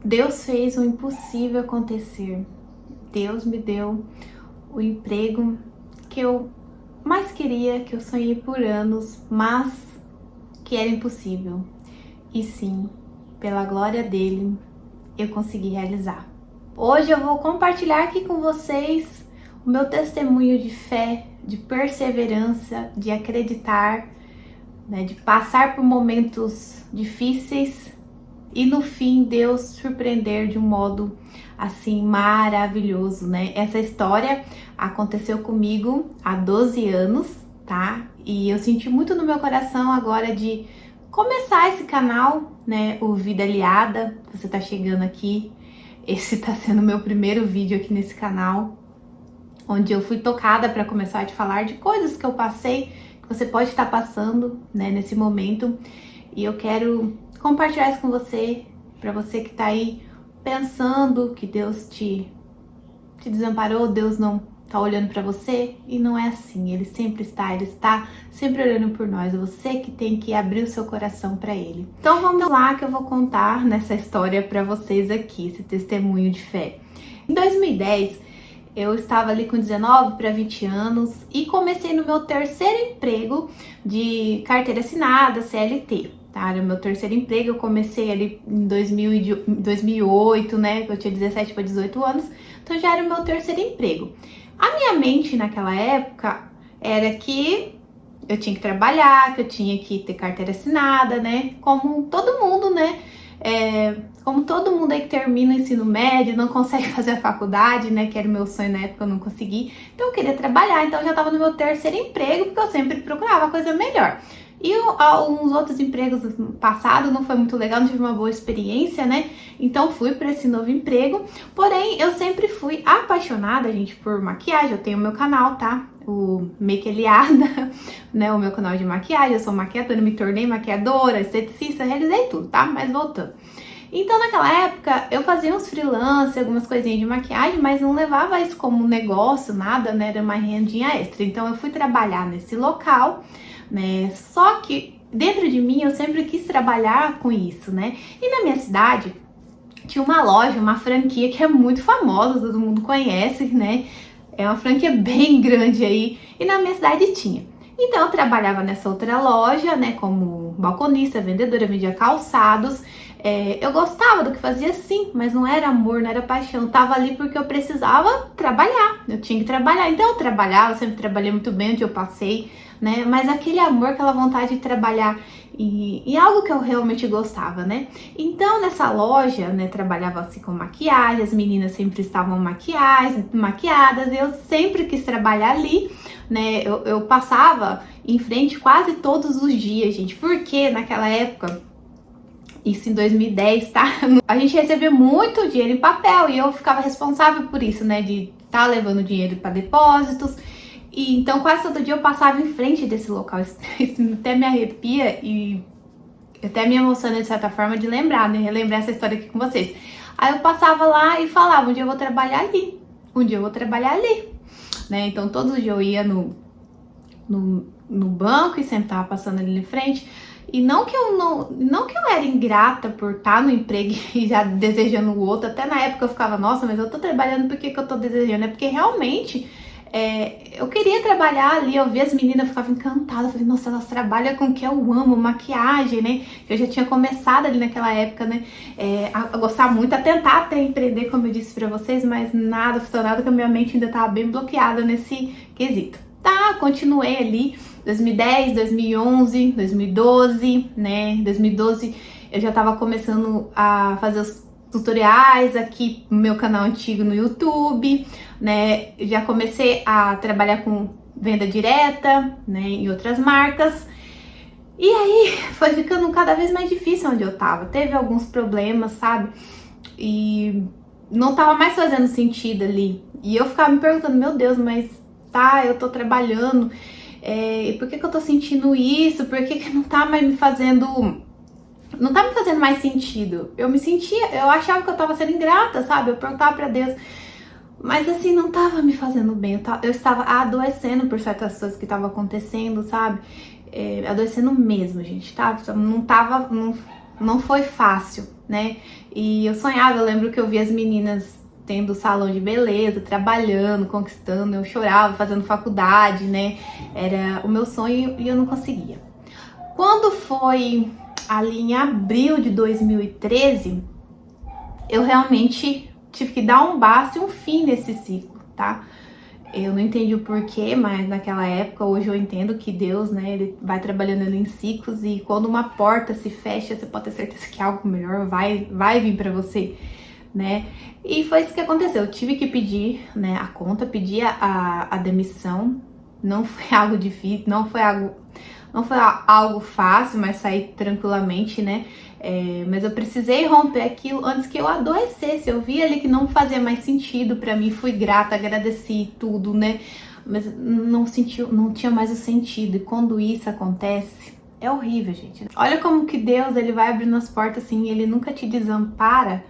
Deus fez o impossível acontecer. Deus me deu o emprego que eu mais queria, que eu sonhei por anos, mas que era impossível. E sim, pela glória dele, eu consegui realizar. Hoje eu vou compartilhar aqui com vocês o meu testemunho de fé, de perseverança, de acreditar, né, de passar por momentos difíceis e no fim Deus surpreender de um modo assim maravilhoso, né? Essa história aconteceu comigo há 12 anos, tá? E eu senti muito no meu coração agora de começar esse canal, né? O Vida Aliada. Você tá chegando aqui, esse tá sendo o meu primeiro vídeo aqui nesse canal, onde eu fui tocada para começar a te falar de coisas que eu passei, que você pode estar passando, né, nesse momento. E eu quero compartilhar isso com você, para você que tá aí pensando que Deus te desamparou, Deus não tá olhando para você, e não é assim. Ele está sempre olhando por nós. É você que tem que abrir o seu coração para ele. Então vamos lá que eu vou contar nessa história para vocês aqui, esse testemunho de fé. Em 2010, eu estava ali com 19 para 20 anos e comecei no meu terceiro emprego de carteira assinada, CLT. Tá? Era o meu terceiro emprego, eu comecei ali em 2008, né? Eu tinha 17 para 18 anos, então já era o meu terceiro emprego. A minha mente naquela época era que eu tinha que trabalhar, que eu tinha que ter carteira assinada, né? Como todo mundo, né? Como todo mundo aí que termina o ensino médio, não consegue fazer a faculdade, né? Que era o meu sonho na época, eu não consegui. Então eu queria trabalhar, então eu já estava no meu terceiro emprego, porque eu sempre procurava coisa melhor. E uns outros empregos passados não foi muito legal, não tive uma boa experiência, né? Então fui para esse novo emprego. Porém, eu sempre fui apaixonada, gente, por maquiagem. Eu tenho meu canal, tá? O Make Aliada, né? O meu canal de maquiagem. Eu sou maquiadora, me tornei maquiadora, esteticista, realizei tudo, tá? Mas voltando. Então, naquela época, eu fazia uns freelance, algumas coisinhas de maquiagem, mas não levava isso como negócio, nada, né? Era uma rendinha extra. Então, eu fui trabalhar nesse local, né? Só que dentro de mim eu sempre quis trabalhar com isso, né? E na minha cidade tinha uma loja, uma franquia que é muito famosa, todo mundo conhece, né? É uma franquia bem grande aí, e na minha cidade tinha. Então eu trabalhava nessa outra loja, né, como balconista, vendedora, vendia calçados. Eu gostava do que fazia, sim, mas não era amor, não era paixão. Eu tava ali porque eu precisava trabalhar, eu tinha que trabalhar. Então eu trabalhava, sempre trabalhei muito bem onde eu passei, né? Mas aquele amor, aquela vontade de trabalhar em algo que eu realmente gostava, né? Então nessa loja, né, trabalhava assim com maquiagem, as meninas sempre estavam maquiadas, eu sempre quis trabalhar ali, né? Eu passava em frente quase todos os dias, gente, porque naquela época, isso em 2010, tá? A gente recebia muito dinheiro em papel e eu ficava responsável por isso, né? De estar levando dinheiro para depósitos. E então quase todo dia eu passava em frente desse local. Isso até me arrepia e até me emociona de certa forma de lembrar, né? Relembrar essa história aqui com vocês. Aí eu passava lá e falava, um dia eu vou trabalhar ali. Um dia eu vou trabalhar ali. Né? Então todos os dias eu ia no banco e sempre tava passando ali em frente. E não que eu era ingrata por estar no emprego e já desejando o outro. Até na época eu ficava, nossa, mas eu tô trabalhando, por que eu tô desejando? É porque realmente eu queria trabalhar ali. Eu via as meninas, eu ficava encantada. Eu falei, nossa, elas trabalham com o que eu amo, maquiagem, né? Eu já tinha começado ali naquela época, né? A gostar muito, a tentar até empreender, como eu disse pra vocês, mas nada funcionava, porque a minha mente ainda tava bem bloqueada nesse quesito. Tá, continuei ali, 2010, 2011, 2012, né? 2012 eu já tava começando a fazer os tutoriais aqui no meu canal antigo no YouTube, né? Já comecei a trabalhar com venda direta, né? Em outras marcas. E aí foi ficando cada vez mais difícil onde eu tava. Teve alguns problemas, sabe? E não tava mais fazendo sentido ali. E eu ficava me perguntando, meu Deus, mas tá, eu tô trabalhando, e por que eu tô sentindo isso? Por que não tá mais me fazendo... Não tá me fazendo mais sentido. Eu achava que eu tava sendo ingrata, sabe? Eu perguntava pra Deus, mas assim, não tava me fazendo bem. Eu estava adoecendo por certas coisas que estavam acontecendo, sabe? Adoecendo mesmo, gente, tá? Não tava... não foi fácil, né? E eu sonhava, eu lembro que eu via as meninas tendo salão de beleza, trabalhando, conquistando, eu chorava, fazendo faculdade, né? Era o meu sonho e eu não conseguia. Quando foi ali em abril de 2013, eu realmente tive que dar um basta e um fim nesse ciclo, tá? Eu não entendi o porquê, mas naquela época, hoje eu entendo que Deus, né, ele vai trabalhando em ciclos e quando uma porta se fecha, você pode ter certeza que algo melhor vai vir pra você, né? E foi isso que aconteceu. Eu tive que pedir, né, a conta, pedir a demissão. Não foi algo difícil, não foi algo fácil, mas saí tranquilamente, né? Mas eu precisei romper aquilo antes que eu adoecesse. Eu vi ali que não fazia mais sentido pra mim, fui grata, agradeci tudo, né? Mas não tinha mais o sentido. E quando isso acontece, é horrível, gente. Olha como que Deus, ele vai abrindo as portas assim, ele nunca te desampara.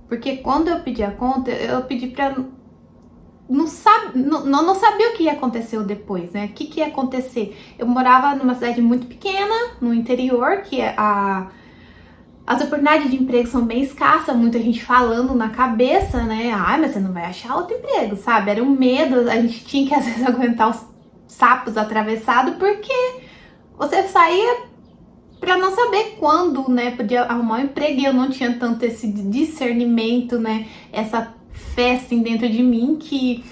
Porque quando eu pedi a conta, eu pedi pra... Não sabia o que ia acontecer depois, né? O que ia acontecer? Eu morava numa cidade muito pequena, no interior, que as oportunidades de emprego são bem escassas, muita gente falando na cabeça, né? Ai, mas você não vai achar outro emprego, sabe? Era um medo, a gente tinha que às vezes aguentar os sapos atravessados, porque você saía pra não saber quando, né? Podia arrumar um emprego e eu não tinha tanto esse discernimento, né? Essa fé assim dentro de mim e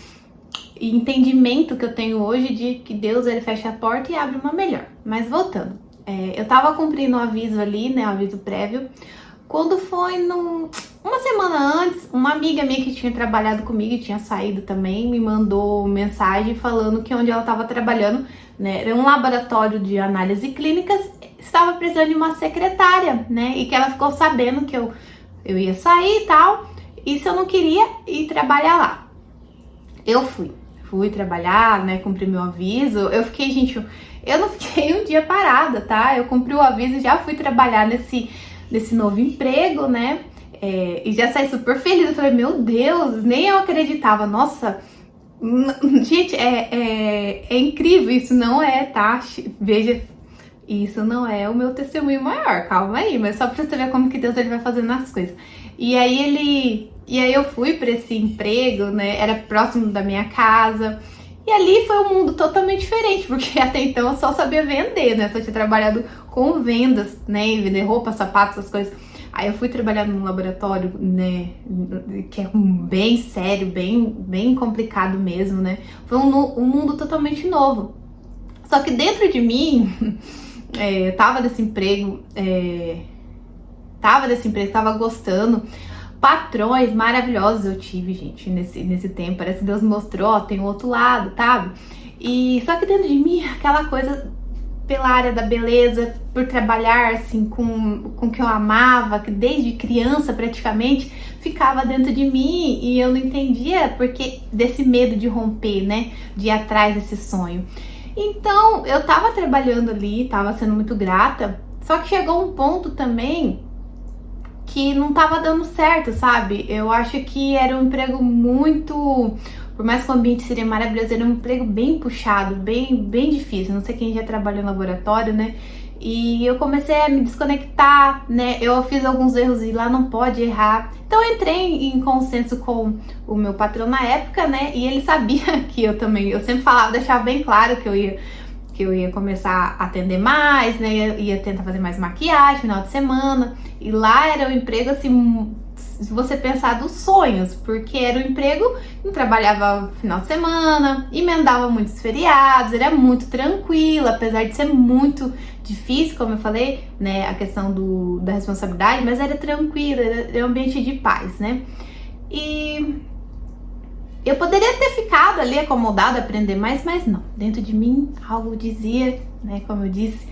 entendimento que eu tenho hoje de que Deus, ele fecha a porta e abre uma melhor. Mas voltando, eu tava cumprindo o aviso ali, né, o aviso prévio, quando foi uma semana antes, uma amiga minha que tinha trabalhado comigo e tinha saído também, me mandou mensagem falando que onde ela tava trabalhando, né, era um laboratório de análise clínicas, estava precisando de uma secretária, né, e que ela ficou sabendo que eu ia sair e tal, e se eu não queria ir trabalhar lá. Eu fui trabalhar, né, cumpri meu aviso, eu fiquei, gente, eu não fiquei um dia parada, tá? Eu cumpri o aviso e já fui trabalhar nesse novo emprego, né? E já saí super feliz. Eu falei, meu Deus, nem eu acreditava. Nossa, gente, é incrível. Isso não é, tá? Veja, isso não é o meu testemunho maior. Calma aí, mas só pra você ver como que Deus, ele vai fazendo as coisas. E aí eu fui para esse emprego, né? Era próximo da minha casa. E ali foi um mundo totalmente diferente, porque até então eu só sabia vender, né? Só tinha trabalhado com vendas, né? Vender roupa, sapatos, essas coisas. Aí eu fui trabalhar num laboratório, né? Que é bem sério, bem complicado mesmo, né? Foi um mundo totalmente novo. Só que dentro de mim, eu tava desse emprego, tava gostando. Patrões maravilhosos eu tive, gente, nesse tempo. Parece que Deus mostrou, ó, tem o outro lado, sabe? E só que dentro de mim, aquela coisa pela área da beleza, por trabalhar assim com o que eu amava, que desde criança praticamente ficava dentro de mim e eu não entendia porque desse medo de romper, né? De ir atrás desse sonho. Então, eu tava trabalhando ali, tava sendo muito grata, só que chegou um ponto também que não tava dando certo, sabe? Eu acho que era um emprego muito... Por mais que o ambiente seria maravilhoso, era um emprego bem puxado, bem difícil. Não sei quem já trabalhou em laboratório, né? E eu comecei a me desconectar, né? Eu fiz alguns erros e lá não pode errar. Então eu entrei em consenso com o meu patrão na época, né? E ele sabia que eu também... Eu sempre falava, deixava bem claro que eu ia começar a atender mais, né? Ia tentar fazer mais maquiagem final de semana. E lá era um emprego, assim, se você pensar dos sonhos, porque era um emprego que não trabalhava final de semana, emendava muitos feriados, era muito tranquilo, apesar de ser muito difícil, como eu falei, né? A questão da responsabilidade, mas era tranquilo, era um ambiente de paz, né? E eu poderia ter ficado ali acomodada, aprender mais, mas não. Dentro de mim, algo dizia, né, como eu disse,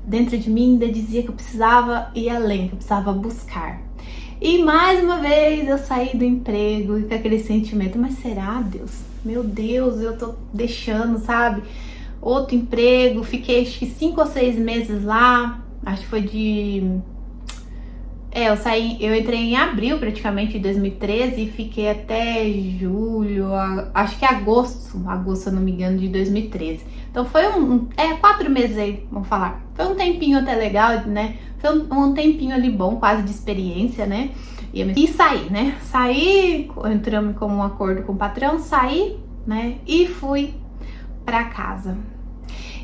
dentro de mim ainda dizia que eu precisava ir além, que eu precisava buscar. E mais uma vez eu saí do emprego com aquele sentimento, mas será, Deus? Meu Deus, eu tô deixando, sabe? Outro emprego, fiquei acho que 5 ou 6 meses lá, acho que foi eu entrei em abril praticamente de 2013 e fiquei até julho, acho que agosto, se eu não me engano, de 2013. Então foi 4 meses aí, vamos falar. Foi um tempinho até legal, né? Foi um tempinho ali bom, quase de experiência, né? E saí, né? Saí, entramos com um acordo com o patrão, saí, né? E fui pra casa.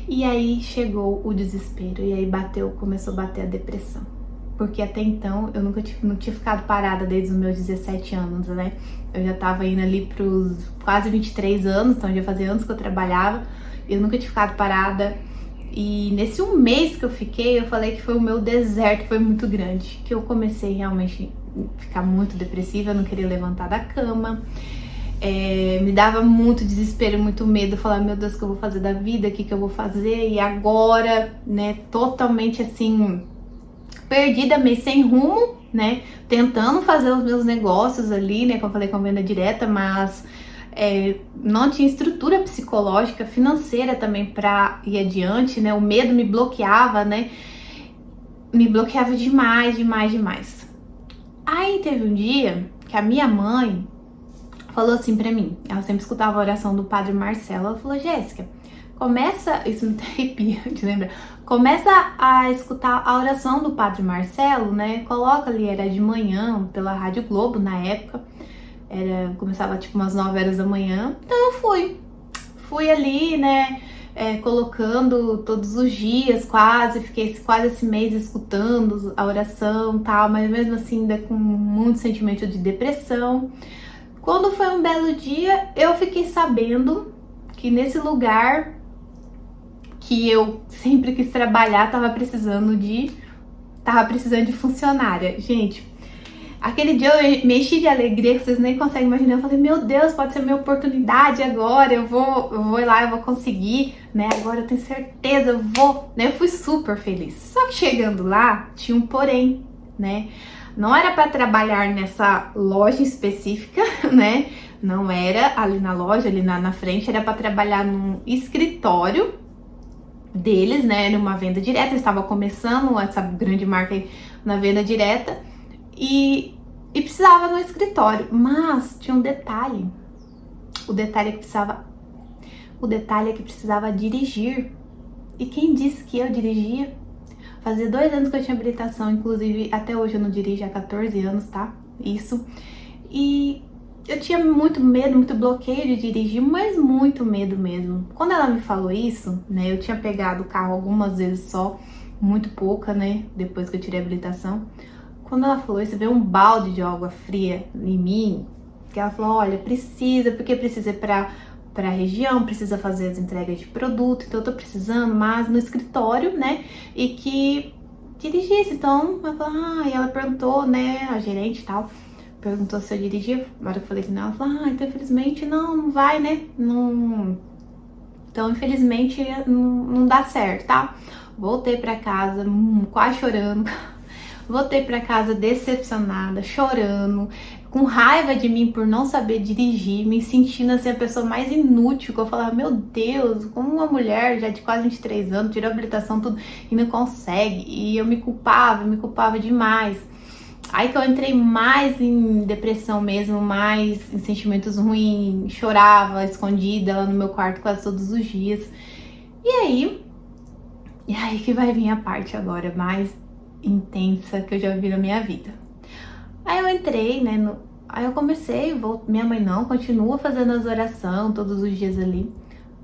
E aí chegou o desespero, e aí começou a bater a depressão. Porque até então eu não tinha ficado parada desde os meus 17 anos, né? Eu já tava indo ali pros quase 23 anos, então já fazia anos que eu trabalhava, eu nunca tinha ficado parada. E nesse um mês que eu fiquei, eu falei que foi o meu deserto, foi muito grande, que eu comecei realmente a ficar muito depressiva, eu não queria levantar da cama. Me dava muito desespero, muito medo, falar, meu Deus, o que eu vou fazer da vida, o que eu vou fazer, e agora, né, totalmente assim, perdida, meio sem rumo, né, tentando fazer os meus negócios ali, né, como eu falei, com venda direta, mas não tinha estrutura psicológica, financeira também pra ir adiante, né, o medo me bloqueava, né, me bloqueava demais, demais, demais. Aí teve um dia que a minha mãe falou assim pra mim, ela sempre escutava a oração do Padre Marcelo, ela falou, Jéssica, isso me arrepia de lembrar, começa a escutar a oração do Padre Marcelo, né, coloca ali, era de manhã, pela Rádio Globo na época, começava tipo umas 9 horas da manhã, então eu fui ali, né, colocando todos os dias fiquei quase esse mês escutando a oração e tal, mas mesmo assim ainda com muito sentimento de depressão. Quando foi um belo dia, eu fiquei sabendo que nesse lugar que eu sempre quis trabalhar, tava precisando de funcionária. Gente, aquele dia eu me enchi de alegria que vocês nem conseguem imaginar. Eu falei, meu Deus, pode ser minha oportunidade agora, eu vou ir lá, eu vou conseguir, né? Agora eu tenho certeza, eu vou, né? Eu fui super feliz. Só que chegando lá, tinha um porém, né? Não era para trabalhar nessa loja específica, né? Não era ali na loja, ali na frente, era para trabalhar num escritório deles, né? Era uma venda direta, eles estavam começando essa grande marca aí na venda direta e precisava no escritório, mas tinha um detalhe. O detalhe é que precisava dirigir. E quem disse que eu dirigia? Fazia 2 anos que eu tinha habilitação, inclusive até hoje eu não dirijo, há 14 anos, tá? Isso. E eu tinha muito medo, muito bloqueio de dirigir, mas muito medo mesmo. Quando ela me falou isso, né, eu tinha pegado o carro algumas vezes só, muito pouca, né, depois que eu tirei a habilitação. Quando ela falou isso, veio um balde de água fria em mim, que ela falou, olha, porque precisa ir pra região, precisa fazer as entregas de produto, então eu tô precisando, mas no escritório, né, e que dirigisse. Então, ela falou, e ela perguntou, né, a gerente e tal, perguntou se eu dirigia, na hora que eu falei que não, ela falou, então infelizmente não vai, né, não, então infelizmente não dá certo, tá? Voltei pra casa, quase chorando, voltei pra casa decepcionada, chorando, com raiva de mim por não saber dirigir, me sentindo assim a pessoa mais inútil, que eu falava, meu Deus, como uma mulher já de quase 23 anos, tirou a habilitação, tudo, e não consegue, e eu me culpava demais. Aí que eu entrei mais em depressão mesmo, mais em sentimentos ruins, chorava escondida lá no meu quarto quase todos os dias. E aí que vai vir a parte agora mais intensa que eu já vi na minha vida. Aí eu entrei, né, aí eu comecei, minha mãe não, continua fazendo as orações todos os dias ali.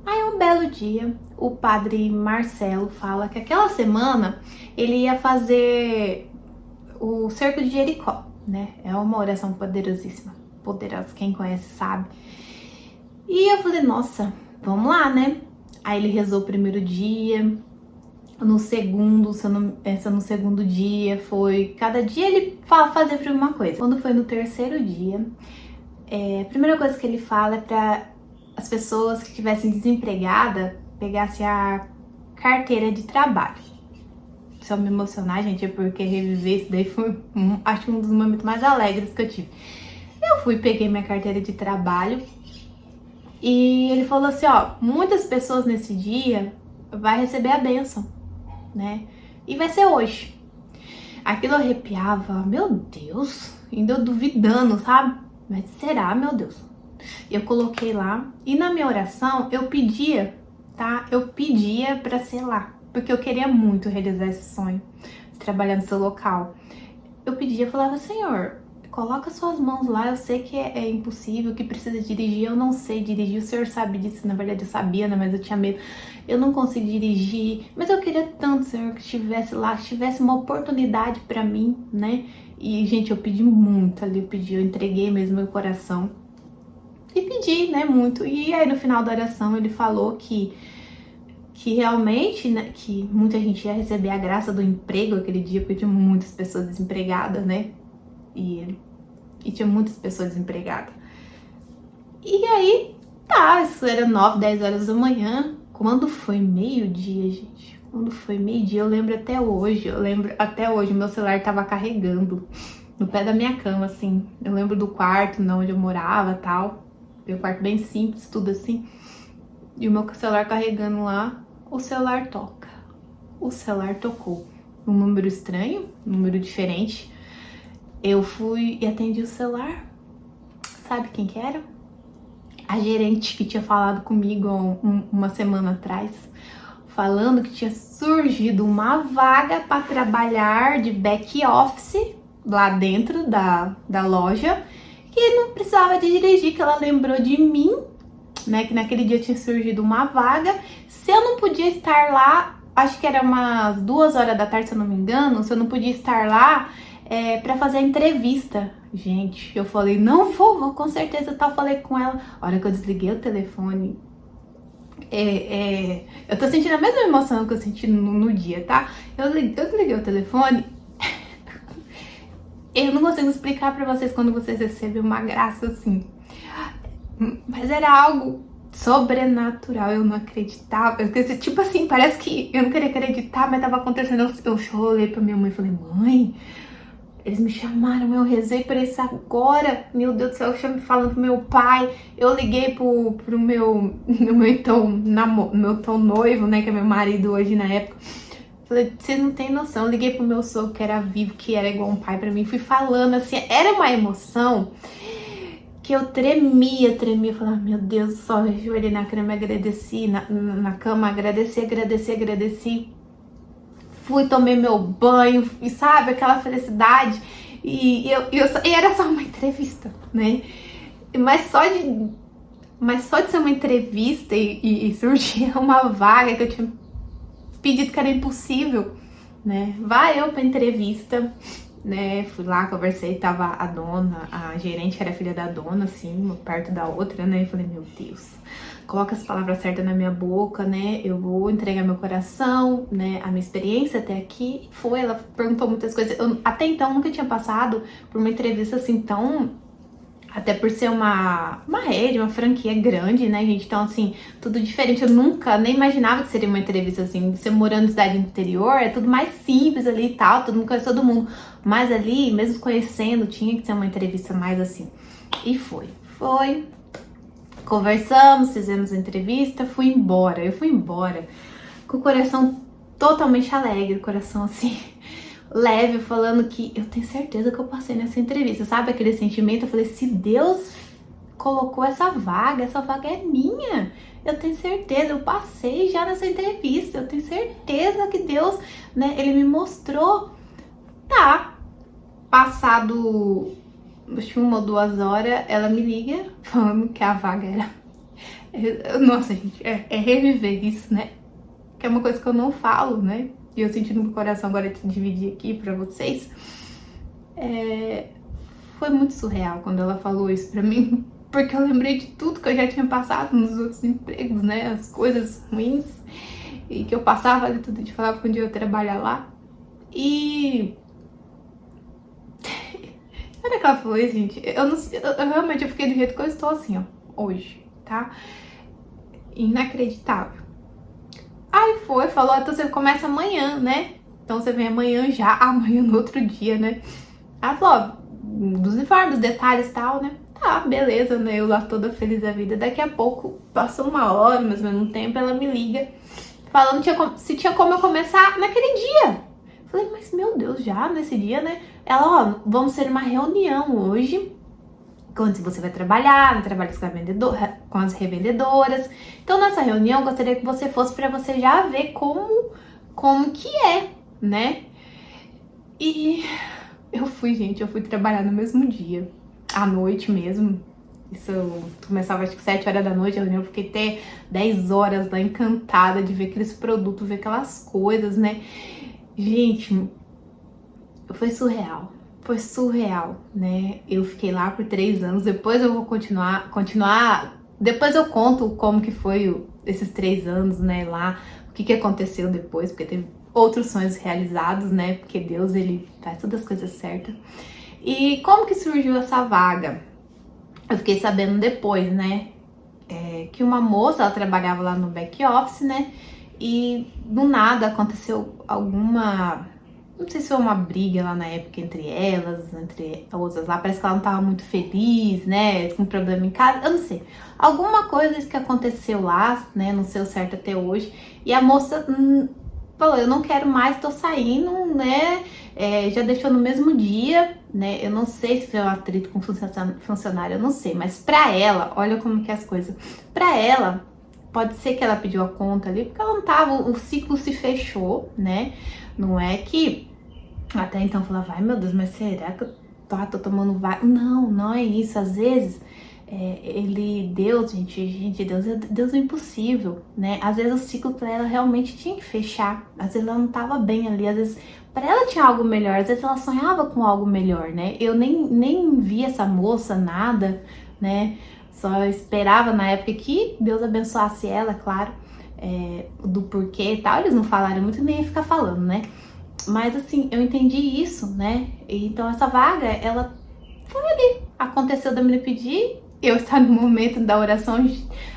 Aí um belo dia, o padre Marcelo fala que aquela semana ele ia fazer o cerco de Jericó, né? É uma oração poderosíssima, poderosa, quem conhece sabe. E eu falei, nossa, vamos lá, né? Aí ele rezou o primeiro dia, no segundo dia foi, cada dia ele fazia para uma coisa. Quando foi no terceiro dia, a primeira coisa que ele fala é para as pessoas que estivessem desempregadas pegassem a carteira de trabalho. Se eu me emocionar, gente, é porque reviver isso daí foi, acho que um dos momentos mais alegres que eu tive. Eu peguei minha carteira de trabalho e ele falou assim, ó, muitas pessoas nesse dia vai receber a bênção, né? E vai ser hoje. Aquilo arrepiava, meu Deus, ainda eu duvidando, sabe? Mas será, meu Deus? Eu coloquei lá e na minha oração eu pedia, tá? Eu pedia pra ser lá, porque eu queria muito realizar esse sonho de trabalhar no seu local. Eu pedia, eu falava, Senhor, coloca suas mãos lá, eu sei que é impossível, que precisa dirigir, eu não sei dirigir, o Senhor sabe disso, na verdade eu sabia, né, mas eu tinha medo, eu não consigo dirigir, mas eu queria tanto, Senhor, que estivesse lá, que tivesse uma oportunidade pra mim, né, e gente, eu pedi muito ali, eu entreguei mesmo meu coração, e pedi, né, muito, e aí no final da oração ele falou que realmente, né, que muita gente ia receber a graça do emprego aquele dia, porque tinha muitas pessoas desempregadas, né, e tinha muitas pessoas desempregadas. E aí, tá, isso era 9, 10 horas da manhã. Quando foi meio-dia, gente, quando foi meio-dia, eu lembro até hoje, meu celular tava carregando no pé da minha cama, assim. Eu lembro do quarto, onde eu morava, tal. Meu quarto bem simples, tudo assim. E o meu celular carregando lá, o celular toca. O celular tocou. Um número estranho, um número diferente. Eu fui e atendi o celular. Sabe quem que era? A gerente que tinha falado comigo uma semana atrás, falando que tinha surgido uma vaga para trabalhar de back office lá dentro da loja, que não precisava de dirigir, que ela lembrou de mim, né, que naquele dia tinha surgido uma vaga. Se eu não podia estar lá, acho que era umas 2 horas da tarde, se eu não me engano, se eu não podia estar lá para fazer a entrevista. Gente, eu falei, não vou com certeza, tá, falei com ela. A hora que eu desliguei o telefone, eu tô sentindo a mesma emoção que eu senti no dia, tá? Eu desliguei o telefone. Eu não consigo explicar pra vocês quando vocês recebem uma graça assim. Mas era algo sobrenatural, eu não acreditava. Tipo assim, parece que eu não queria acreditar, mas tava acontecendo. Eu olhei pra minha mãe e falei, mãe, eles me chamaram, eu rezei por isso agora. Meu Deus do céu, eu falando pro meu pai. Eu liguei pro meu então noivo, né, que é meu marido hoje na época. Falei, vocês não têm noção. Eu liguei pro meu sogro, que era vivo, que era igual um pai pra mim. Fui falando assim, era uma emoção que eu tremia. Falava, meu Deus, só ajoelhei na cama, agradeci, na cama, agradeci. Fui, tomei meu banho, e sabe, aquela felicidade. E era só uma entrevista, né? Mas só de ser uma entrevista e surgir uma vaga que eu tinha pedido que era impossível, né? Vai eu pra entrevista, né? Fui lá, conversei, tava a dona, a gerente era filha da dona, assim, uma perto da outra, né? E falei, meu Deus, coloca as palavras certas na minha boca, né? Eu vou entregar meu coração, né? A minha experiência até aqui foi, ela perguntou muitas coisas. Eu até então nunca tinha passado por uma entrevista assim tão... Até por ser uma rede, uma franquia grande, né, gente? Então, assim, tudo diferente. Eu nunca nem imaginava que seria uma entrevista assim. Você morando em cidade interior, é tudo mais simples ali e tal, todo mundo conhece todo mundo. Mas ali, mesmo conhecendo, tinha que ser uma entrevista mais assim. E foi. Conversamos, fizemos a entrevista, fui embora. Eu fui embora com o coração totalmente alegre, o coração assim... leve, falando que eu tenho certeza que eu passei nessa entrevista, sabe aquele sentimento? Eu falei, se Deus colocou essa vaga é minha, eu tenho certeza, eu passei já nessa entrevista, eu tenho certeza que Deus, né, ele me mostrou. Tá, passado acho que 1 ou 2 horas, ela me liga falando que a vaga era... Nossa, gente, é reviver isso, né? Que é uma coisa que eu não falo, né? E eu senti no meu coração agora de dividir aqui pra vocês. Foi muito surreal quando ela falou isso pra mim, porque eu lembrei de tudo que eu já tinha passado nos outros empregos, né? As coisas ruins e que eu passava ali, tudo de falar que um dia eu ia trabalhar lá. E... Olha que ela falou isso, gente. Eu realmente fiquei do jeito que eu estou assim, ó, hoje, tá? Inacreditável. Aí falou, então você começa amanhã, né? Então você vem amanhã já, amanhã no outro dia, né? Ela falou, ó, dos informes, dos detalhes e tal, né? Tá, beleza, né? Eu lá toda feliz da vida. Daqui a pouco, passou 1 hora, mais ou menos um tempo, ela me liga, falando se tinha como eu começar naquele dia. Falei, mas meu Deus, já nesse dia, né? Ela, ó, vamos ter uma reunião hoje, quando você vai trabalhar, trabalha com as revendedoras. Então, nessa reunião, eu gostaria que você fosse para você já ver como que é, né? E eu fui, gente, eu fui trabalhar no mesmo dia, à noite mesmo. Isso começava acho que 7 horas da noite, a reunião, eu fiquei até 10 horas lá encantada de ver aqueles produtos, ver aquelas coisas, né? Gente, foi surreal, né? Eu fiquei lá por 3 anos, depois eu vou continuar, depois eu conto como que foi esses 3 anos, né, lá, o que aconteceu depois, porque teve outros sonhos realizados, né, porque Deus, ele faz todas as coisas certas. E como que surgiu essa vaga? Eu fiquei sabendo depois, né, que uma moça, ela trabalhava lá no back office, né, e do nada aconteceu alguma, não sei se foi uma briga lá na época entre elas, entre outras lá, parece que ela não tava muito feliz, né, com problema em casa, eu não sei. Alguma coisa que aconteceu lá, né, não sei o certo até hoje, e a moça falou, eu não quero mais, tô saindo, né, já deixou no mesmo dia, né, eu não sei se foi um atrito com funcionário, eu não sei, mas pra ela, olha como que é as coisas, pra ela, pode ser que ela pediu a conta ali, porque ela não tava, o ciclo se fechou, né, não é que até então eu falava, ai meu Deus, mas será que eu tô tomando vários? Não, não é isso. Às vezes, Deus, gente, Deus é impossível, né? Às vezes o ciclo pra ela realmente tinha que fechar. Às vezes ela não tava bem ali, às vezes pra ela tinha algo melhor, às vezes ela sonhava com algo melhor, né? Eu nem vi essa moça, nada, né? Só esperava na época que Deus abençoasse ela, claro, do porquê e tal. Eles não falaram muito, nem ia ficar falando, né? Mas assim, eu entendi isso, né? Então essa vaga, ela foi ali. Aconteceu da menina pedir, eu estar no momento da oração,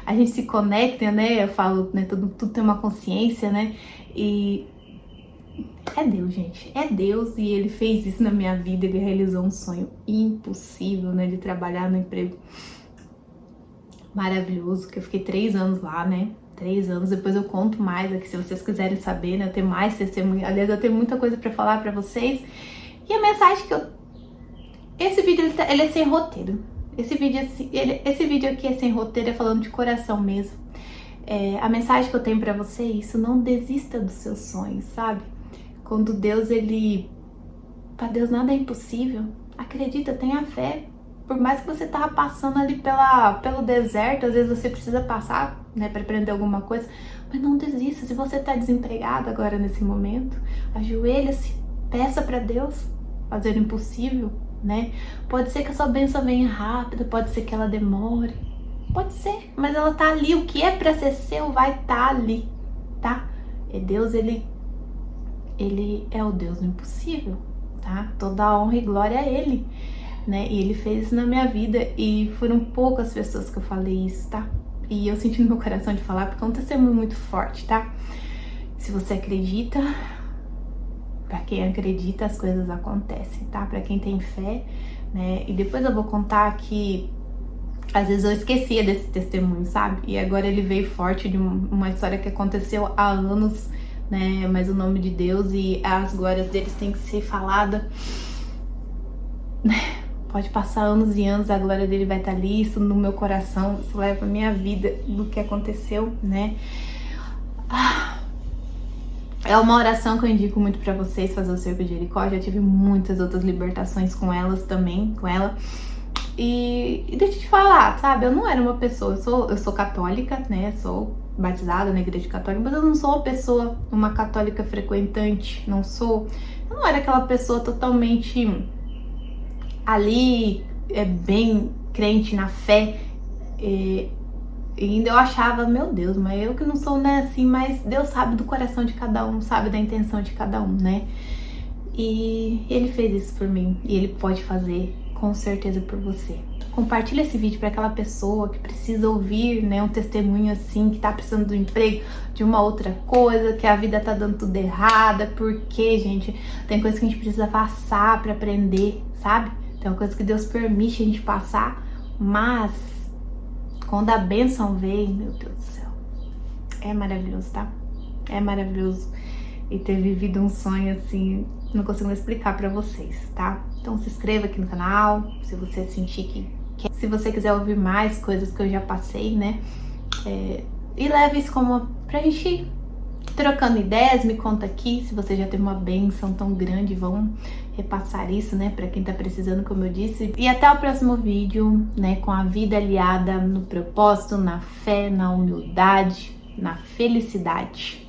a gente se conecta, né? Eu falo, né? Tudo tem uma consciência, né? E é Deus, gente. É Deus e ele fez isso na minha vida. Ele realizou um sonho impossível, né? De trabalhar no emprego maravilhoso, que eu fiquei 3 anos lá, né? 3 anos, depois eu conto mais aqui se vocês quiserem saber, né? Eu tenho mais testemunho, aliás, eu tenho muita coisa pra falar pra vocês. E a mensagem que eu... Esse vídeo, ele é sem roteiro. Esse vídeo aqui é sem roteiro, é falando de coração mesmo. A mensagem que eu tenho pra você é isso, não desista dos seus sonhos, sabe? Quando Deus, pra Deus nada é impossível. Acredita, tenha fé. Por mais que você tava passando ali pelo deserto, às vezes você precisa passar, né, para aprender alguma coisa, mas não desista. Se você tá desempregado agora nesse momento, ajoelha-se, peça para Deus fazer o impossível, né? Pode ser que a sua bênção venha rápida, pode ser que ela demore, pode ser, mas ela tá ali. O que é para ser seu vai estar ali, tá? É Deus, ele é o Deus do impossível, tá? Toda a honra e glória a ele. Né? E ele fez isso na minha vida e foram poucas pessoas que eu falei isso, tá? E eu senti no meu coração de falar porque é um testemunho muito forte, tá? Se você acredita, pra quem acredita as coisas acontecem, tá? Pra quem tem fé, né? E depois eu vou contar que às vezes eu esquecia desse testemunho, sabe? E agora ele veio forte de uma história que aconteceu há anos, né? Mas o nome de Deus e as glórias deles têm que ser falada, né? Pode passar anos e anos, a glória dele vai estar ali, isso no meu coração, isso leva a minha vida do que aconteceu, né? É uma oração que eu indico muito pra vocês, fazer o cerco de Jericó. Já tive muitas outras libertações com elas também, com ela. E deixa eu te falar, sabe? Eu não era uma pessoa, eu sou católica, né? Sou batizada na igreja católica, mas eu não sou uma pessoa, uma católica frequentante, não sou. Eu não era aquela pessoa totalmente ali, bem crente na fé, e ainda eu achava, meu Deus, mas eu que não sou, né, assim, mas Deus sabe do coração de cada um, sabe da intenção de cada um, né? E ele fez isso por mim, e ele pode fazer com certeza por você. Compartilha esse vídeo para aquela pessoa que precisa ouvir, né, um testemunho assim, que tá precisando do emprego, de uma outra coisa, que a vida tá dando tudo errada, porque, gente, tem coisa que a gente precisa passar para aprender, sabe? Tem uma coisa que Deus permite a gente passar, mas quando a bênção vem, meu Deus do céu, é maravilhoso, tá? É maravilhoso. e ter vivido um sonho assim, não consigo explicar pra vocês, tá? Então se inscreva aqui no canal, se você sentir que se você quiser ouvir mais coisas que eu já passei, né? E leve isso como pra gente ir trocando ideias. Me conta aqui se você já teve uma bênção tão grande, vamos repassar isso, né, pra quem tá precisando, como eu disse. E até o próximo vídeo, né, com a vida aliada no propósito, na fé, na humildade, na felicidade.